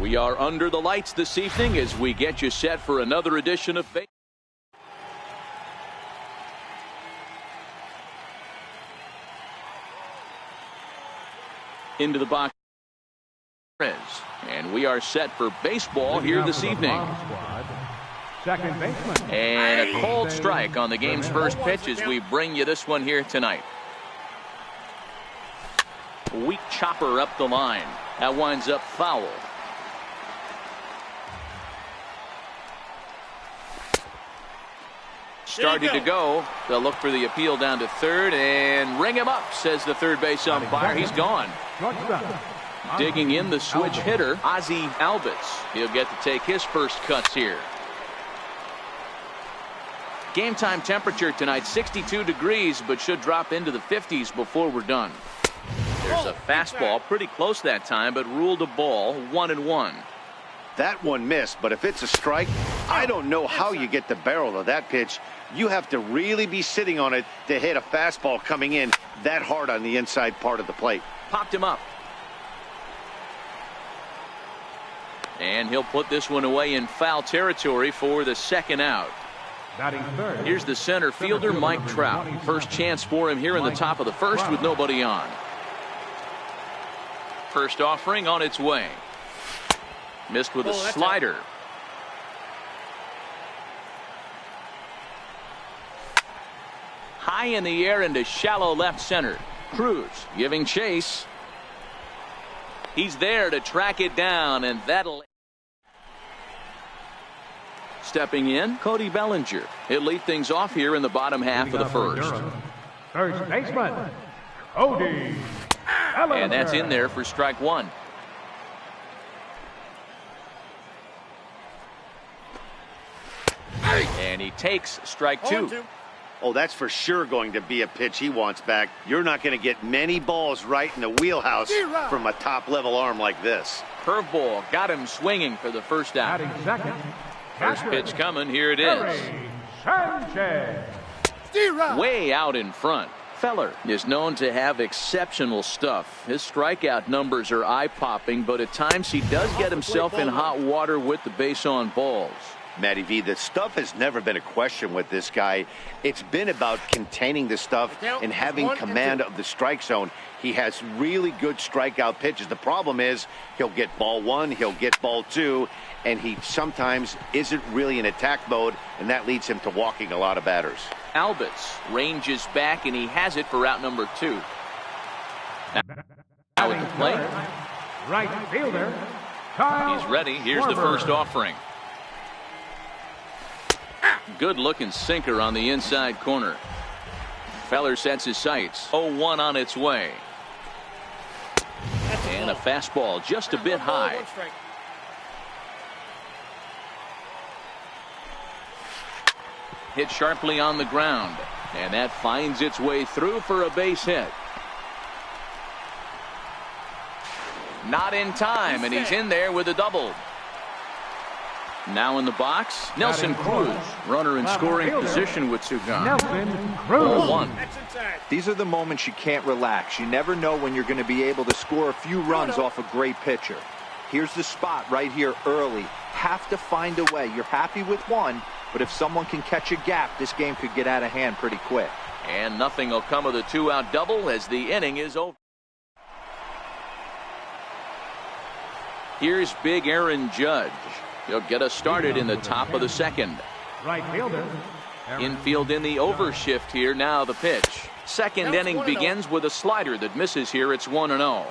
We are under the lights this evening as we get you set for another edition of baseball. Into the box. And we are set for baseball here this evening. Second baseman. And a cold strike on the game's first pitch as we bring you this one here tonight. Weak chopper up the line. That winds up foul. Started to go. They'll look for the appeal down to third and ring him up, says the third base umpire. He's gone. Digging in the switch hitter, Ozzie Albies. He'll get to take his first cuts here. Game time temperature tonight 62 degrees, but should drop into the 50s before we're done. There's a fastball pretty close that time, but ruled a ball 1-1. That one missed, but if it's a strike, I don't know how you get the barrel of that pitch. You have to really be sitting on it to hit a fastball coming in that hard on the inside part of the plate. Popped him up. And he'll put this one away in foul territory for the second out. Here's the center fielder, Mike Trout. First chance for him here in the top of the first with nobody on. First offering on its way. Missed with a slider. High in the air into shallow left center. Cruz giving chase. He's there to track it down, and that'll. Stepping in, Cody Bellinger. He'll lead things off here in the bottom half of the first. First baseman, Cody Bellinger. And that's in there for strike one. And he takes strike two. Oh, that's for sure going to be a pitch he wants back. You're not going to get many balls right in the wheelhouse from a top-level arm like this. Curveball got him swinging for the first out. Second. First pitch coming. Here it is. Way out in front. Feller is known to have exceptional stuff. His strikeout numbers are eye-popping, but at times he does get himself in hot water with the base on balls. Matty V, the stuff has never been a question with this guy. It's been about containing the stuff and having command of the strike zone. He has really good strikeout pitches. The problem is he'll get ball one, he'll get ball two, and he sometimes isn't really in attack mode, and that leads him to walking a lot of batters. Albies ranges back, and he has it for out number two. Now at the plate. Right fielder. He's ready. Here's the first offering. Good looking sinker on the inside corner. Feller sets his sights. 0-1 on its way. And a fastball just a bit high. Hit sharply on the ground. And that finds its way through for a base hit. Not in time, and he's in there with a double. Now in the box, Nelson Cruz. Runner in scoring position with two gone. Nelson Cruz. 1. These are the moments you can't relax. You never know when you're going to be able to score a few runs off a great pitcher. Here's the spot right here early. Have to find a way. You're happy with one, but if someone can catch a gap, this game could get out of hand pretty quick. And nothing will come of the two-out double as the inning is over. Here's big Aaron Judge. He'll get us started in the top of the second. Right fielder. Infield in the overshift here. Now the pitch. Second inning begins with a slider that misses here. It's 1-0.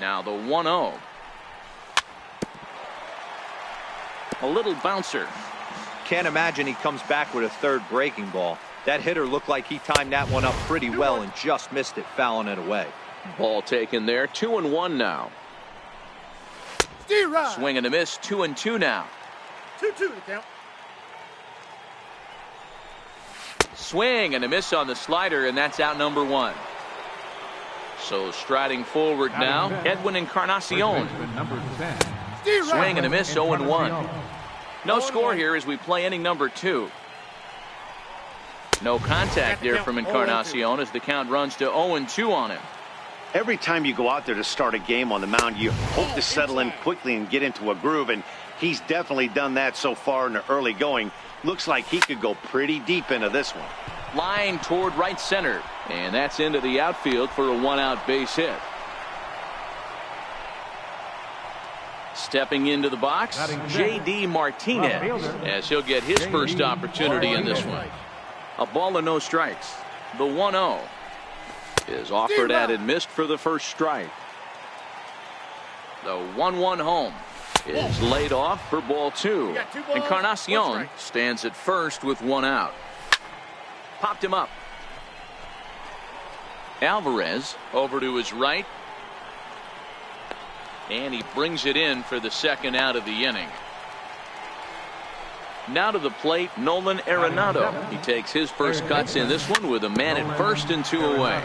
Now the 1-0. A little bouncer. Can't imagine he comes back with a third breaking ball. That hitter looked like he timed that one up pretty well and just missed it, fouling it away. Ball taken there. 2-1 now. Swing and a miss. 2-2 now. 2-2 to count. Swing and a miss on the slider, and that's out number one. So striding forward now, Edwin Encarnacion. Swing and a miss. 0-1. No score here as we play inning number 2. No contact there from Encarnacion as the count runs to 0-2 on him. Every time you go out there to start a game on the mound, you hope to settle in quickly and get into a groove, and he's definitely done that so far in the early going. Looks like he could go pretty deep into this one. Line toward right center, and that's into the outfield for a one-out base hit. Stepping into the box, J.D. Martinez, as he'll get his first opportunity in this one. A ball and no strikes. The 1-0 is offered at and missed for the first strike. The 1-1 home is laid off for ball 2. Encarnacion stands at first with 1 out. Popped him up. Alvarez over to his right. And he brings it in for the second out of the inning. Now to the plate, Nolan Arenado. He takes his first cuts in this one with a man at first and 2 away.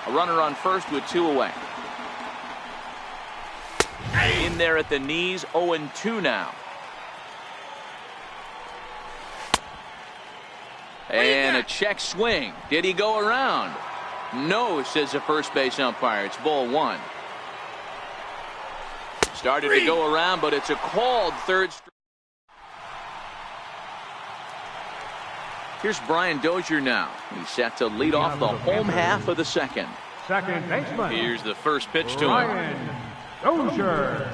A runner on first with 2 away. In there at the knees, 0-2 now. And a check swing. Did he go around? No, says the first base umpire. It's ball 1. Started to go around, but it's a called third strike. Here's Brian Dozier now. He's set to lead off the home half of the second. Second baseman. Here's the first pitch to him. Brian Dozier.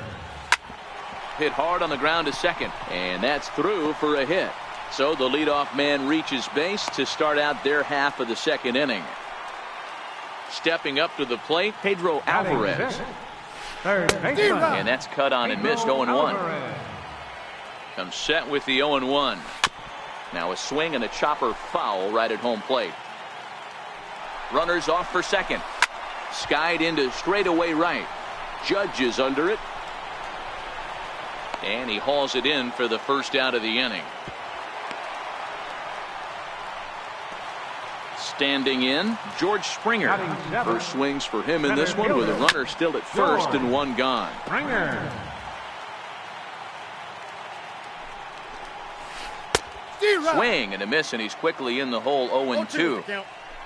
Hit hard on the ground to second, and that's through for a hit. So the leadoff man reaches base to start out their half of the second inning. Stepping up to the plate, Pedro Alvarez. Third baseman. And that's cut on and missed. 0-1. Comes set with the 0-1. Now a swing and a chopper foul right at home plate. Runners off for second. Skied into straightaway right. Judge is under it. And he hauls it in for the first out of the inning. Standing in, George Springer. First swings for him in this one with a runner still at first and 1 gone. Springer. Swing and a miss, and he's quickly in the hole. 0-2.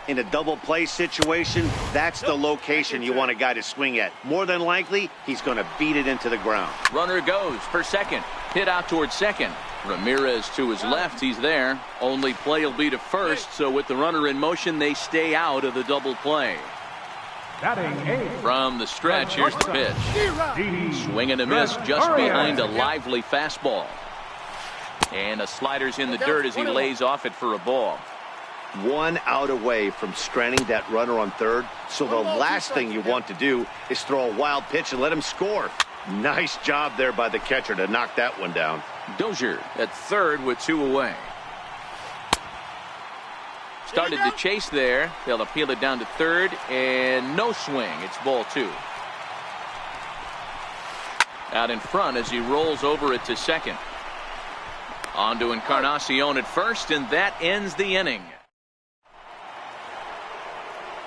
In a double play situation, that's the location you want a guy to swing at. More than likely, he's going to beat it into the ground. Runner goes for second. Hit out towards second. Ramirez to his left. He's there. Only play will be to first, so with the runner in motion, they stay out of the double play. From the stretch, here's the pitch. Swing and a miss just behind a lively fastball. And a slider's in the dirt as he lays off it for a ball. 1 out away from stranding that runner on third, so the last thing you want to do is throw a wild pitch and let him score. Nice job there by the catcher to knock that one down. Dozier at third with 2 away. Started to chase there. They'll appeal it down to third, and no swing. It's ball 2. Out in front as he rolls over it to second. On to Encarnacion at first, and that ends the inning.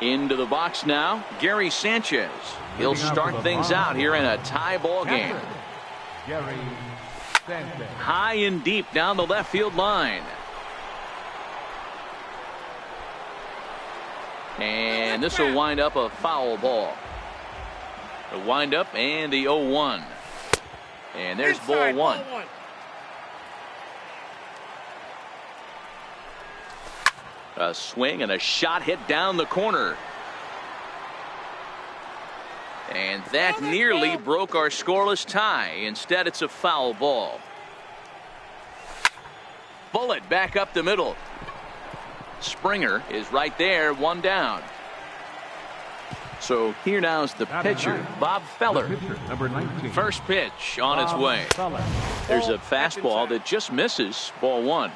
Into the box now, Gary Sanchez. He'll start things out here in a tie ball game. High and deep down the left field line. And this will wind up a foul ball. The wind up and the 0-1. And there's ball 1. A swing and a shot hit down the corner. And that nearly broke our scoreless tie. Instead, it's a foul ball. Bullet back up the middle. Springer is right there, 1 down. So here now is the pitcher, Bob Feller. Number 19. First pitch on its way. There's a fastball that just misses, ball 1.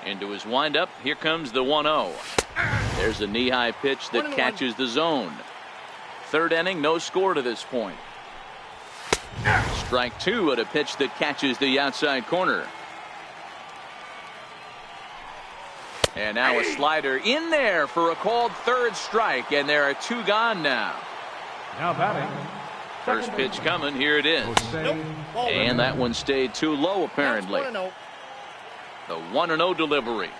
Into his windup, here comes the 1-0. There's a knee-high pitch that catches the zone. Third inning, no score to this point. Strike 2 at a pitch that catches the outside corner. And now a slider in there for a called third strike, and there are 2 gone now. Now batting. First pitch coming, here it is. And that one stayed too low apparently. The 1-0 delivery.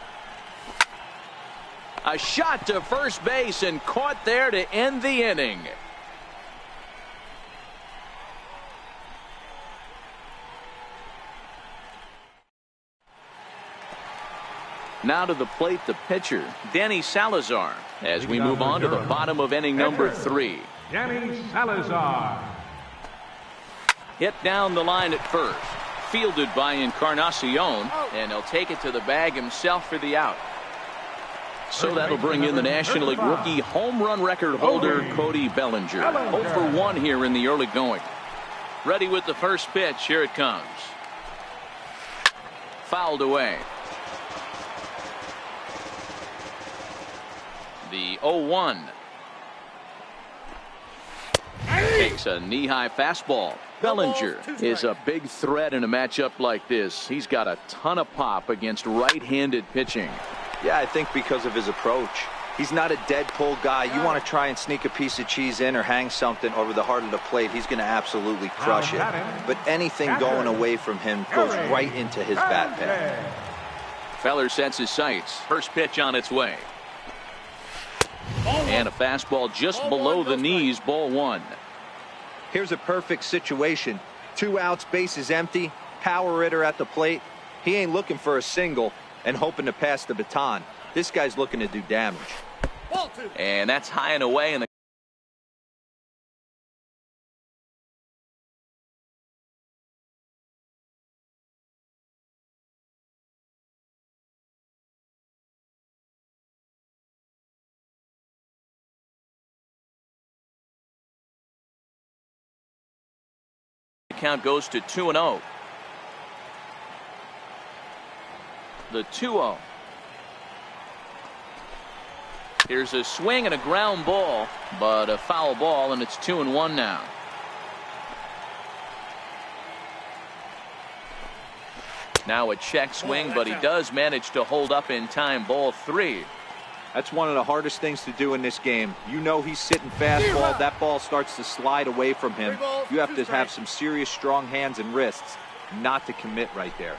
A shot to first base and caught there to end the inning. Now to the plate, the pitcher, Danny Salazar, as we move on to the bottom of inning number 3. Danny Salazar. Hit down the line at first. Fielded by Encarnacion, and he'll take it to the bag himself for the out. So that'll bring in the National League rookie home run record holder, Cody Bellinger. 0 for 1 here in the early going. Ready with the first pitch. Here it comes. Fouled away. The 0-1. Takes a knee-high fastball. Bellinger is a big threat in a matchup like this. He's got a ton of pop against right-handed pitching. Yeah, I think because of his approach. He's not a dead pull guy. You want to try and sneak a piece of cheese in or hang something over the heart of the plate, he's going to absolutely crush it. But anything going away from him goes right into his bat pad. Feller sets his sights. First pitch on its way. And a fastball just below the knees, ball 1. Here's a perfect situation. 2 outs, base is empty, power hitter at the plate. He ain't looking for a single and hoping to pass the baton. This guy's looking to do damage. And that's high and away, and count goes to 2-0. The 2-0. Here's a swing and a ground ball, but a foul ball, and it's 2-1 now. Now a check swing, but he does manage to hold up in time. Ball 3. That's one of the hardest things to do in this game. You know he's sitting fastball. That ball starts to slide away from him. You have to have some serious strong hands and wrists not to commit right there.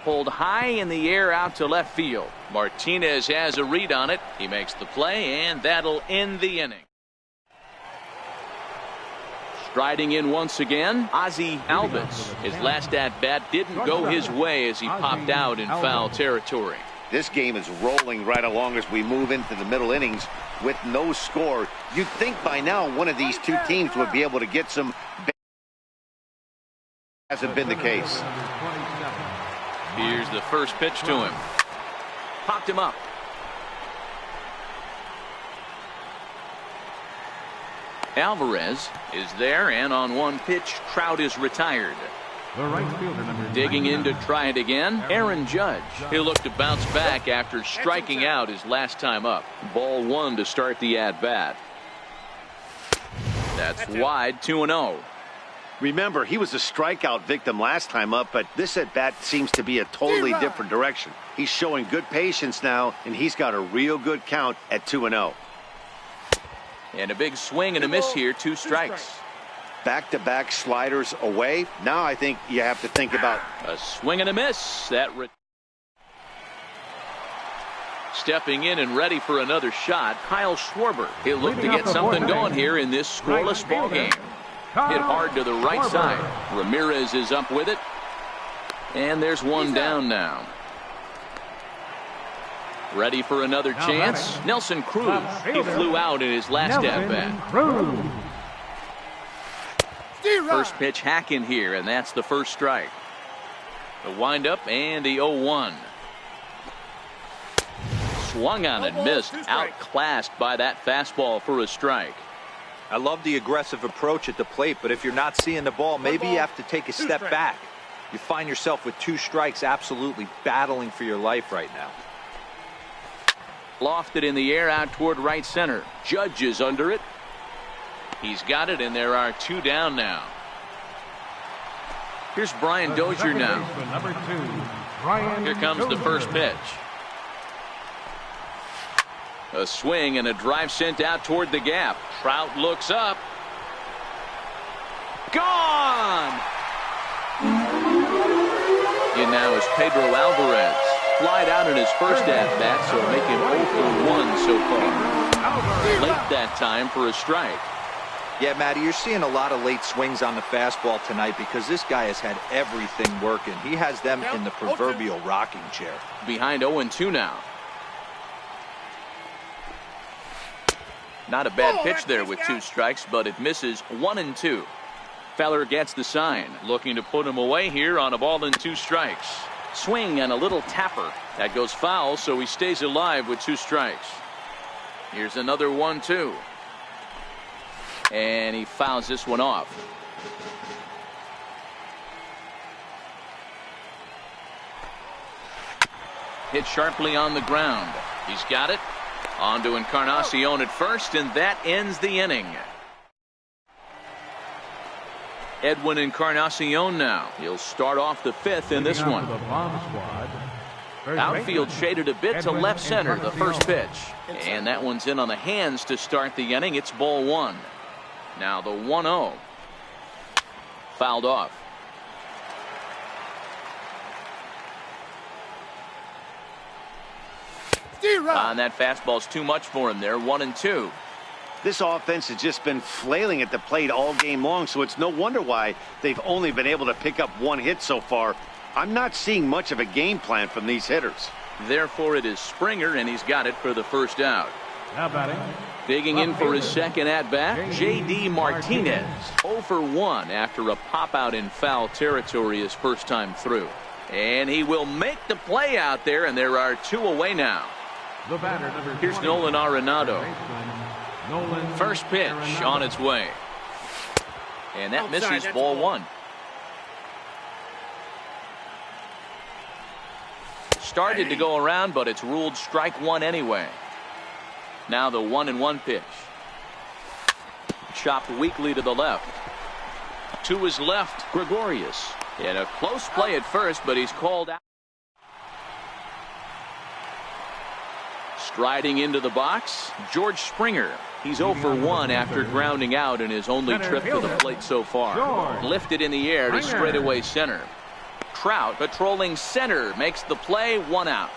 Pulled high in the air out to left field. Martinez has a read on it. He makes the play, and that'll end the inning. Striding in once again, Ozzie Albies. His last at-bat didn't go his way as he popped out in foul territory. This game is rolling right along as we move into the middle innings with no score. You'd think by now one of these two teams would be able to get some. Hasn't been the case. Here's the first pitch to him. Popped him up. Alvarez is there, and on one pitch, Trout is retired. The right fielder, number Digging in to try it again, Aaron Judge. He'll look to bounce back after striking out his last time up. Ball 1 to start the at-bat. That's wide, 2-0. Remember, he was a strikeout victim last time up, but this at-bat seems to be a totally different direction. He's showing good patience now, and he's got a real good count at 2-0. And a big swing and a miss here, 2 strikes. Back-to-back sliders away. Now I think you have to think about a swing and a miss. Stepping in and ready for another shot, Kyle Schwarber. He'll look to get something going here in this scoreless ball game. Hit hard to the right side. Ramirez is up with it. And there's one down now. Ready for another chance. Nelson Cruz. He flew out in his last at-bat. First pitch hack in here, and that's the first strike. The windup and the 0-1. Swung on and missed. Outclassed by that fastball for a strike. I love the aggressive approach at the plate, but if you're not seeing the ball, maybe you have to take a step back. You find yourself with 2 strikes, absolutely battling for your life right now. Lofted in the air out toward right center. Judge is under it. He's got it, and there are 2 down now. Here's Brian Dozier now. Number 2, Here comes the first pitch. A swing and a drive sent out toward the gap. Trout looks up. Gone! In now is Pedro Alvarez. flied out in his first at-bat, so make him 0 for 1 so far. Late that time for a strike. Yeah, Matty, you're seeing a lot of late swings on the fastball tonight because this guy has had everything working. He has them in the proverbial rocking chair. Behind 0-2 now. Not a bad pitch there with 2 strikes, but it misses 1-2. Feller gets the sign, looking to put him away here on a ball and 2 strikes. Swing and a little tapper. That goes foul, so he stays alive with 2 strikes. Here's another 1-2. And he fouls this one off. Hit sharply on the ground. He's got it. On to Encarnacion at first, and that ends the inning. Edwin Encarnacion now. He'll start off the 5th in this one. Outfield shaded a bit to left center, the first pitch. And that one's in on the hands to start the inning. It's ball 1. Now the 1-0. Fouled off. And that fastball's too much for him there. 1-2. This offense has just been flailing at the plate all game long, so it's no wonder why they've only been able to pick up 1 hit so far. I'm not seeing much of a game plan from these hitters. Therefore, it is Springer, and he's got it for the first out. Now batting. Digging in for his second at-bat, J.D. Martinez. 0 for 1 after a pop-out in foul territory his first time through. And he will make the play out there, and there are 2 away now. The batter, number Here's 20, Nolan Arenado. Nolan First pitch Arenado. on its way. And that misses ball 1. Started to go around, but it's ruled strike 1 anyway. Now the 1-1 pitch. Chopped weakly to the left. To his left, Gregorius. In a close play at first, but he's called out. Striding into the box, George Springer. He's 0 for 1 after grounding out in his only trip to the plate so far. Lifted in the air to straightaway center. Trout patrolling center makes the play. 1 out.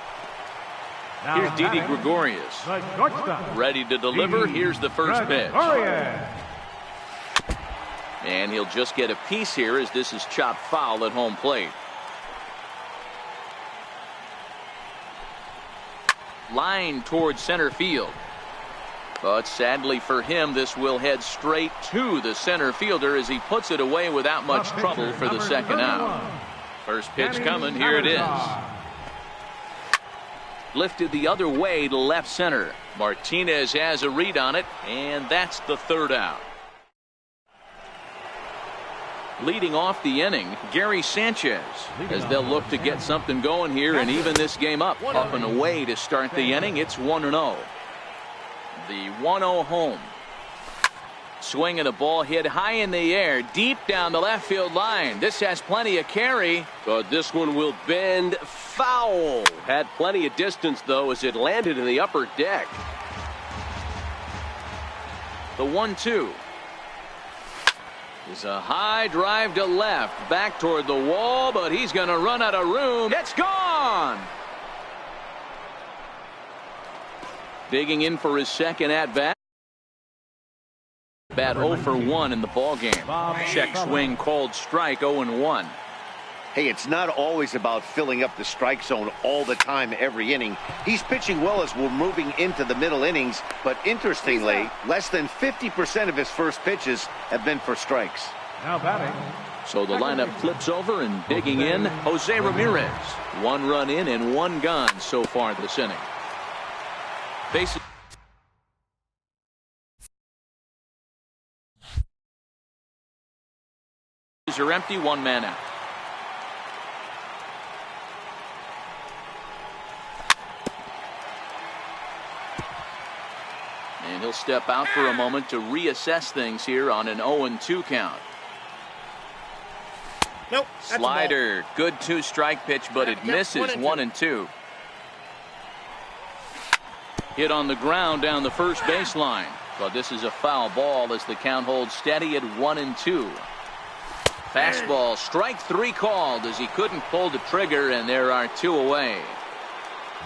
Here's Didi Gregorius. Ready to deliver. Here's the first pitch. And he'll just get a piece here as this is chopped foul at home plate. Line towards center field. But sadly for him, this will head straight to the center fielder as he puts it away without much trouble for the second out. First pitch coming. Here it is. Lifted the other way to left center. Martinez has a read on it, and that's the 3rd out. Leading off the inning, Gary Sanchez, as they'll look to get something going here and even this game up and away to start the inning. It's 1-0. The 1-0 home. Swing and a ball hit high in the air, deep down the left field line. This has plenty of carry, but this one will bend foul. Had plenty of distance, though, as it landed in the upper deck. The 1-2. Is a high drive to left, back toward the wall, but he's going to run out of room. It's gone. Digging in for his second at-bat. Bat 0 for 1 in the ballgame. Check swing called strike. 0-1. Hey, it's not always about filling up the strike zone all the time every inning. He's pitching well as we're moving into the middle innings, but interestingly, less than 50% of his first pitches have been for strikes. Now batting. So the lineup flips over and digging in, Jose Ramirez. 1 run in and 1 gone so far this inning. Bases are empty, 1 man out. And he'll step out for a moment to reassess things here on an 0-2 count. Nope. Slider, good 2-strike pitch, but it misses. 1-2. Hit on the ground down the first baseline, but this is a foul ball as the count holds steady at 1-2. Fastball, strike 3 called as he couldn't pull the trigger, and there are 2 away.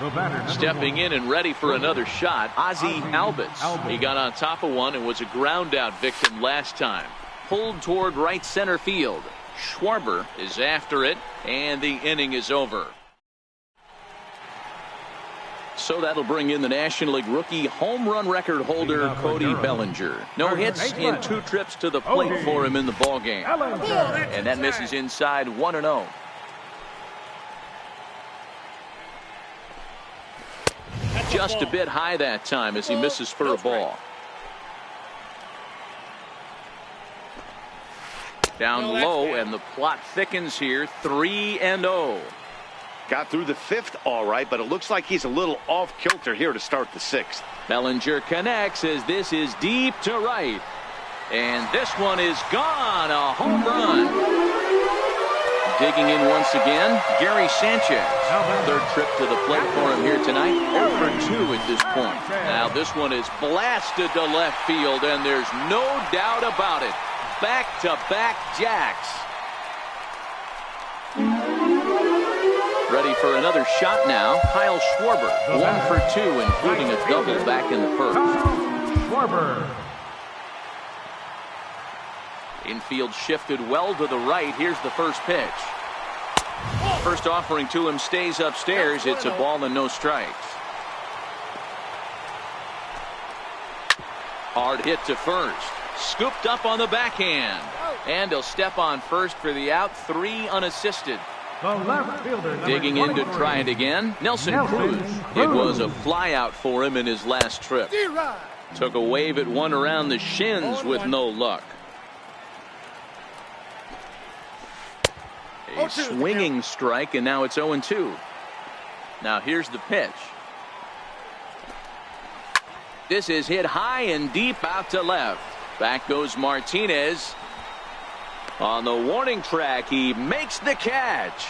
The batter, number Stepping 1. in and ready for another shot, Ozzie Albies. He got on top of one and was a ground out victim last time. Pulled toward right center field. Schwarber is after it, and the inning is over. So that'll bring in the National League rookie home run record holder Cody Bellinger. No hits in 2 trips to the plate for him in the ballgame. And that misses inside 1-0. Just a bit high that time as he misses for a ball. Down low, and the plot thickens here. 3-0. Got through the 5th all right, but it looks like he's a little off kilter here to start the 6th. Bellinger connects as this is deep to right. And this one is gone. A home run. Digging in once again, Gary Sanchez. 3rd trip to the plate for him here tonight. 0 for 2 at this point. Now this one is blasted to left field, and there's no doubt about it. Back-to-back jacks. Ready for another shot now. Kyle Schwarber, 1 for 2, including a double back in the 1st. Schwarber. Infield shifted well to the right. Here's the first pitch. First offering to him stays upstairs. It's a ball and no strikes. Hard hit to first. Scooped up on the backhand. And he'll step on first for the out. 3 unassisted. The left fielder, Digging in to try it again. Nelson Cruz. It was a fly out for him in his last trip. Took a wave at one around the shins with no luck. A swinging strike, and now it's 0-2. Now here's the pitch. This is hit high and deep out to left. Back goes Martinez. On the warning track, he makes the catch.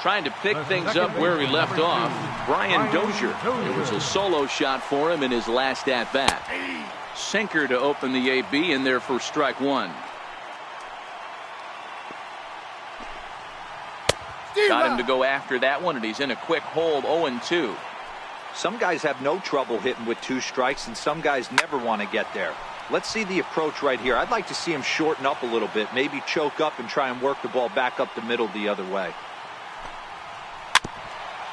Trying to pick things up where he left off, Brian Dozier. It was a solo shot for him in his last at-bat. Sinker to open the AB, and there for strike 1. Got him to go after that one, and he's in a quick hold. 0-2. Some guys have no trouble hitting with 2 strikes, and some guys never want to get there. Let's see the approach right here. I'd like to see him shorten up a little bit, maybe choke up and try and work the ball back up the middle the other way.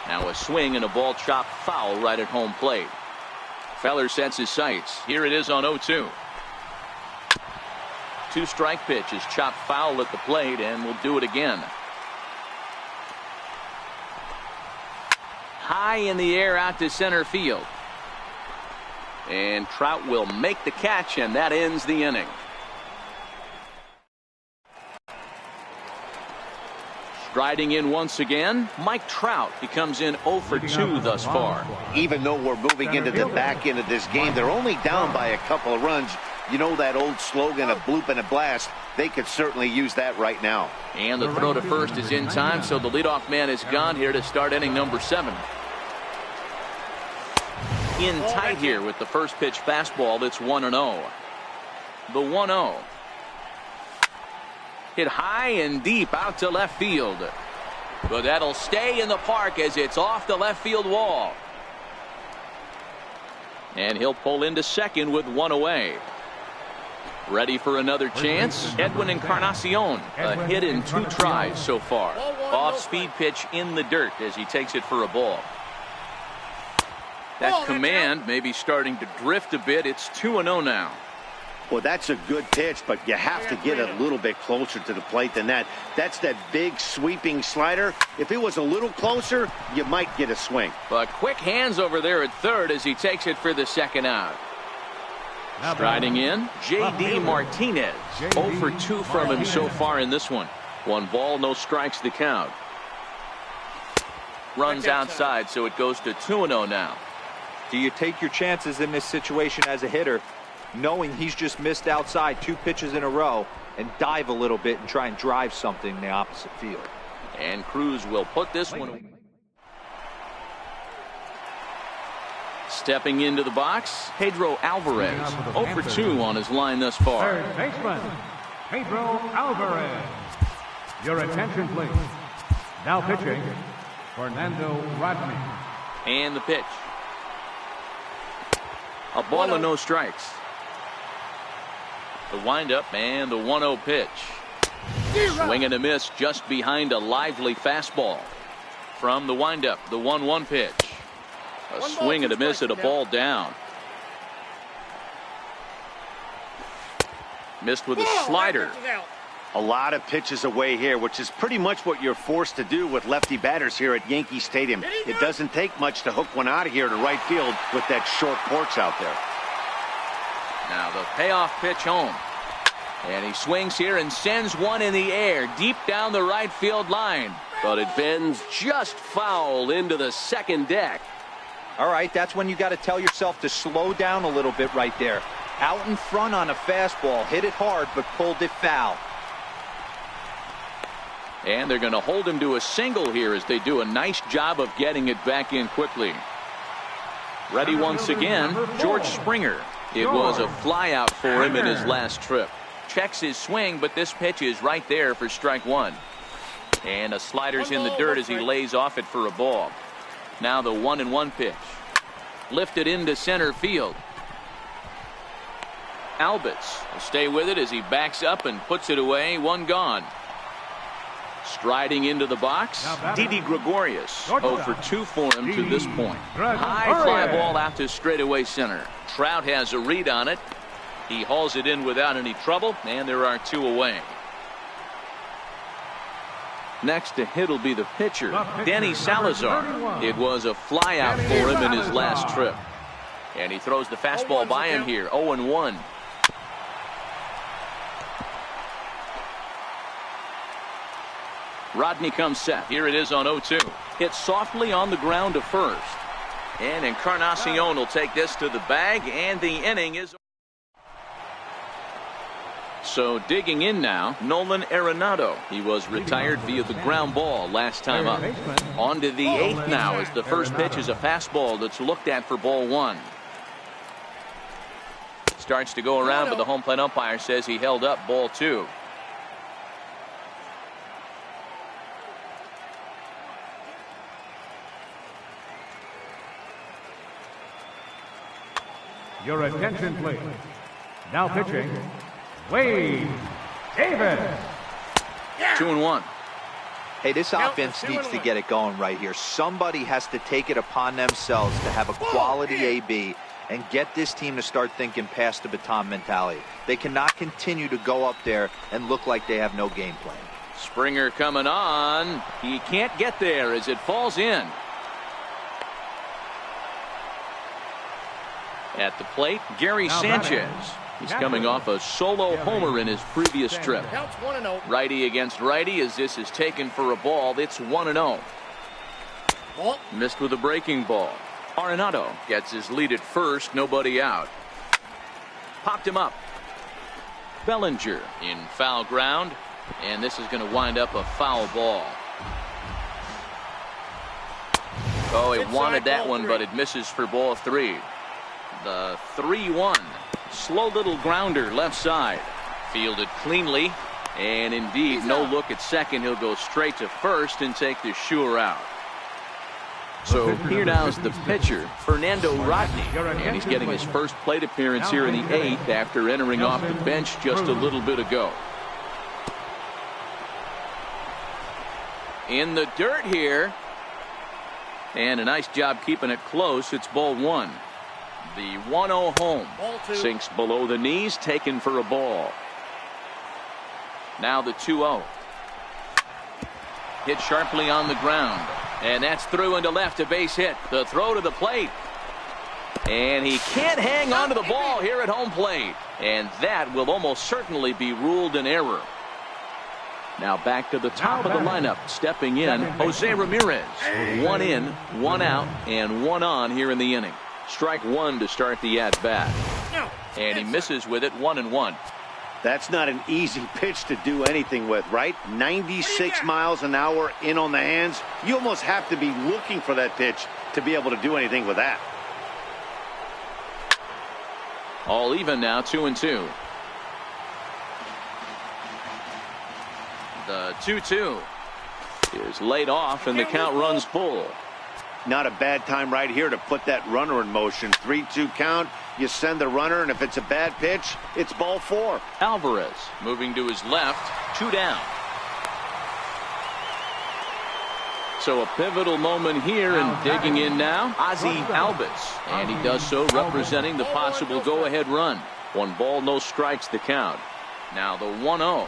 Now a swing and a ball chopped foul right at home plate. Feller sets his sights. Here it is on 0-2. 2-strike pitch is chopped foul at the plate, and we'll do it again. High in the air out to center field. And Trout will make the catch, and that ends the inning. Striding in once again, Mike Trout. He comes in 0 for 2 thus far. Even though we're moving into the back end of this game, they're only down by a couple of runs. You know that old slogan, a bloop and a blast. They could certainly use that right now. And the throw to first is in time, so the leadoff man is gone here to start inning number 7. In tight here with the first pitch fastball. That's 1-0. The 1-0. Hit high and deep out to left field. But that'll stay in the park as it's off the left field wall. And he'll pull into second with 1 away. Ready for another chance. Edwin Encarnacion. A hit in 2 tries so far. Off-speed pitch in the dirt as he takes it for a ball. That command may be starting to drift a bit. It's 2-0 now. Well, that's a good pitch, but you have to get a little bit closer to the plate than that. That's that big sweeping slider. If it was a little closer, you might get a swing. But quick hands over there at third as he takes it for the second out. Striding in, J.D. Martinez. 0 for 2 from him so far in this one. 1 ball, no strikes the count. Runs outside, so it goes to 2-0 now. Do you take your chances in this situation as a hitter, knowing he's just missed outside 2 pitches in a row, and dive a little bit and try and drive something in the opposite field? And Cruz will put this one away. Stepping into the box, Pedro Alvarez. 0 for 2 on his line thus far. Third baseman, Pedro Alvarez. Your attention, please. Now pitching, Fernando Rodney. And the pitch. A ball and no strikes. The windup and the 1-0 pitch. Swing and a miss just behind a lively fastball. From the windup, the 1-1 pitch. A swing and a miss at a ball down. Missed with a slider. A lot of pitches away here, which is pretty much what you're forced to do with lefty batters here at Yankee Stadium. It doesn't take much to hook one out of here to right field with that short porch out there. Now the payoff pitch home. And he swings here and sends one in the air deep down the right field line. But it bends just foul into the second deck. All right, that's when you got to tell yourself to slow down a little bit right there. Out in front on a fastball, hit it hard, but pulled it foul. And they're going to hold him to a single here as they do a nice job of getting it back in quickly. Ready once again, George Springer. It was a fly out for him in his last trip. Checks his swing, but this pitch is right there for strike one. And a slider's in the dirt as he lays off it for a ball. Now the 1-1 pitch. Lifted into center field. Albitz will stay with it as he backs up and puts it away. One gone. Striding into the box, Didi Gregorius. 0 for 2 for him to this point. High fly ball out to straightaway center. Trout has a read on it. He hauls it in without any trouble, and there are 2 away. Next to hit will be the pitcher, Danny Salazar. It was a fly out for him in his last trip. And he throws the fastball by him here, 0-1. Rodney comes set. Here it is on 0-2. Hit softly on the ground to first. And Encarnacion will take this to the bag, and the inning is. So digging in now, Nolan Arenado. He was retired via the ground ball last time up. On to the 8th now as the first pitch is a fastball that's looked at for ball 1. Starts to go around, but the home plate umpire says he held up ball 2. Your attention, please. Now pitching, Wade Davis. 2-1. Hey, this offense needs to get it going right here. Somebody has to take it upon themselves to have a quality AB and get this team to start thinking past the baton mentality. They cannot continue to go up there and look like they have no game plan. Springer coming on. He can't get there as it falls in. At the plate, Gary Sanchez. He's coming off a solo homer in his previous trip. Righty against righty as this is taken for a ball. It's 1-0. Missed with a breaking ball. Arenado gets his lead at first. Nobody out. Popped him up. Bellinger in foul ground. And this is going to wind up a foul ball. Oh, he wanted that one, but it misses for ball 3. The 3-1. Slow little grounder left side. Fielded cleanly. And indeed, no look at second. He'll go straight to first and take the sure out. So here now is the pitcher, Fernando Rodney. And he's getting his first plate appearance here in the 8th after entering off the bench just a little bit ago. In the dirt here. And a nice job keeping it close. It's ball 1. The 1-0 home. Sinks below the knees, taken for a ball. Now the 2-0. Hit sharply on the ground. And that's through into left, a base hit. The throw to the plate. And he can't hang on to the ball here at home plate. And that will almost certainly be ruled an error. Now back to the top of the lineup. Stepping in, Jose Ramirez. 1 in, 1 out, and 1 on here in the inning. Strike 1 to start the at-bat. And he misses with it, 1-1. That's not an easy pitch to do anything with, right? 96 miles an hour in on the hands. You almost have to be looking for that pitch to be able to do anything with that. All even now, 2-2. The 2-2. is laid off, and the count runs full. Not a bad time right here to put that runner in motion. 3-2 count. You send the runner, and if it's a bad pitch, it's ball 4. Alvarez moving to his left. 2 down. So a pivotal moment here, and digging in now, Ozzie Albies. And he does so representing the possible go-ahead run. 1 ball, no strikes the count. Now the 1-0.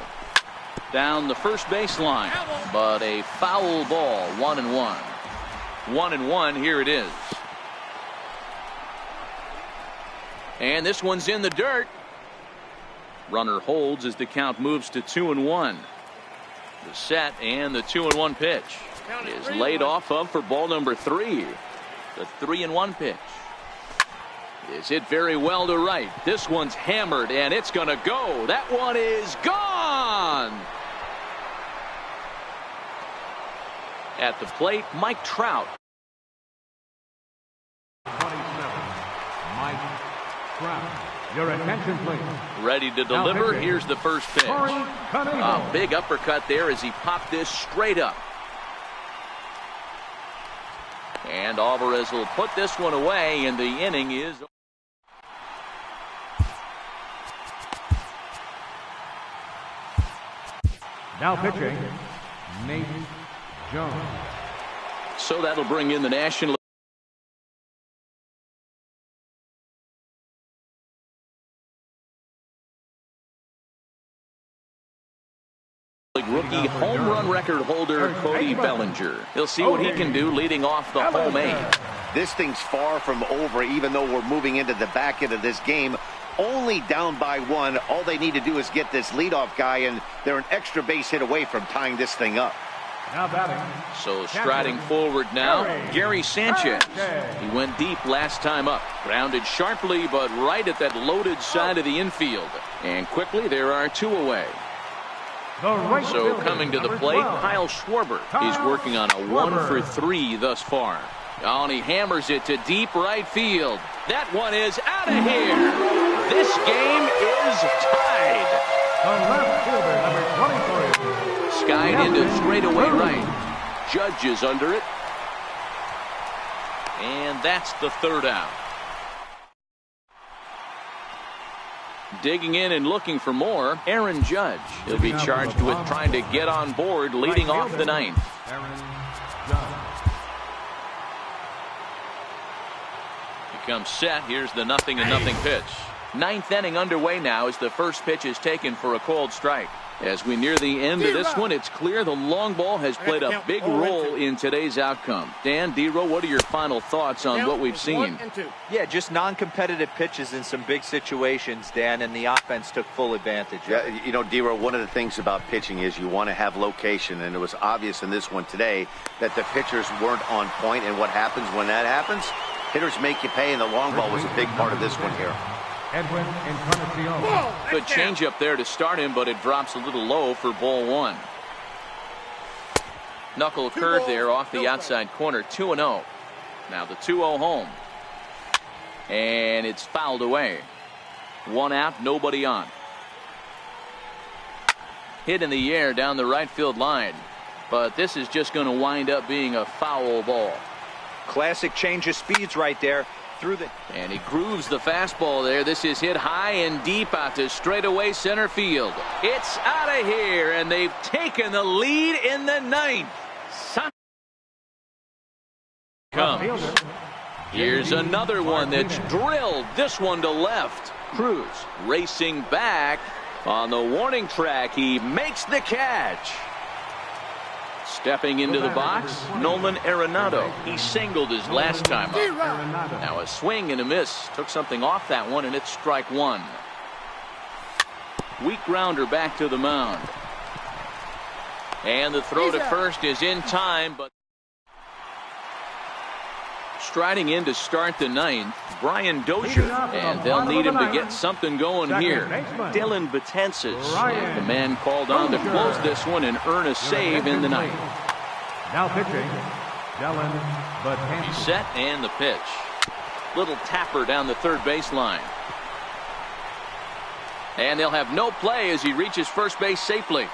Down the first baseline, but a foul ball. 1-1. 1-1. Here it is. And this one's in the dirt. Runner holds as the count moves to 2-1. The set and the 2-1 pitch is laid off of for ball number 3. The 3-1 pitch is hit very well to right. This one's hammered, and it's going to go. That one is gone. At the plate, Mike Trout. 27, Mike Trout. Your attention, please. Ready to deliver. Here's the first pitch. A big uppercut there as he popped this straight up. And Alvarez will put this one away, and the inning is. Now pitching, Nate Jones. So that'll bring in the National League rookie home run record holder Cody Bellinger. He'll see what he can do leading off the home 8. This thing's far from over, even though we're moving into the back end of this game. Only down by 1. All they need to do is get this leadoff guy, and they're an extra base hit away from tying this thing up. Now batting. So striding forward now, Gary Sanchez. He went deep last time up. Grounded sharply, but right at that loaded side of the infield. And quickly, there are 2 away. So coming to the plate, Kyle Schwarber. He's working on a 1 for 3 thus far. Oh, and he hammers it to deep right field. That one is out of here. This game is tied. The left fielder, number 23. Skied into straightaway right. Judge is under it. And that's the 3rd out. Digging in and looking for more, Aaron Judge. He'll be charged with trying to get on board leading off the 9th. Aaron Judge. He comes set. Here's the 0-0 pitch. 9th inning underway now as the first pitch is taken for a called strike. As we near the end of this one, it's clear the long ball has played a big role in today's outcome. Dan, D-Row, what are your final thoughts on what we've seen? Yeah, just non-competitive pitches in some big situations, Dan, and the offense took full advantage. Yeah, you know, D-Row, one of the things about pitching is you want to have location, and it was obvious in this one today that the pitchers weren't on point, and what happens when that happens? Hitters make you pay, and the long ball was a big part of this one here. Edwin Encarnacion. Good changeup there to start him, but it drops a little low for ball 1. Knuckle curve there off the outside corner. 2-0. Now the 2-0 home. And it's fouled away. 1 out, nobody on. Hit in the air down the right field line. But this is just going to wind up being a foul ball. Classic change of speeds right there. And he grooves the fastball there. This is hit high and deep out to straightaway center field. It's out of here, and they've taken the lead in the 9th. Comes. Here's another one that's drilled. This one to left. Cruz racing back on the warning track. He makes the catch. Stepping into the box, Nolan Arenado. He singled his last time up. Now a swing and a miss. Took something off that one, and it's strike 1. Weak grounder back to the mound. And the throw to first is in time, but striding in to start the 9th, Brian Dozier, and they'll need him to get something going here. Dylan Betances, the man called on to close this one and earn a save in the 9th. Now pitching, Dylan Betances. He's set and the pitch. Little tapper down the third baseline. And they'll have no play as he reaches first base safely.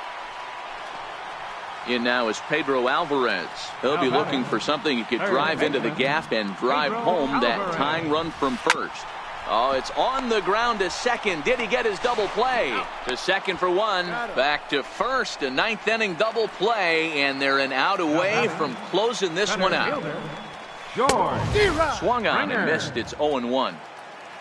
In now is Pedro Alvarez. He'll be looking for something he could drive into the gap and drive home that tying run from first. Oh, it's on the ground to second. Did he get his double play? To second for one. Back to first. A ninth inning double play, and they're an out away from closing this one out. Swung on and missed. It's 0-1.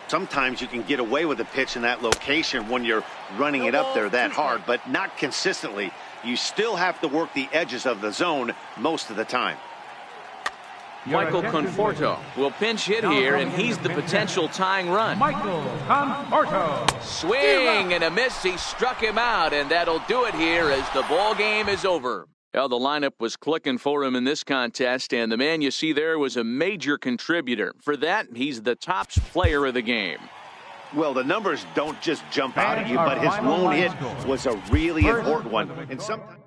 Sometimes you can get away with a pitch in that location when you're running it up there that hard, but not consistently. You still have to work the edges of the zone most of the time. Michael Conforto will pinch hit here, and he's the potential tying run. Michael Conforto. Swing and a miss. He struck him out, and that'll do it here as the ball game is over. Well, the lineup was clicking for him in this contest, and the man you see there was a major contributor. For that, he's the top player of the game. Well, the numbers don't just jump out at you, but his lone hit was a really important one. And sometimes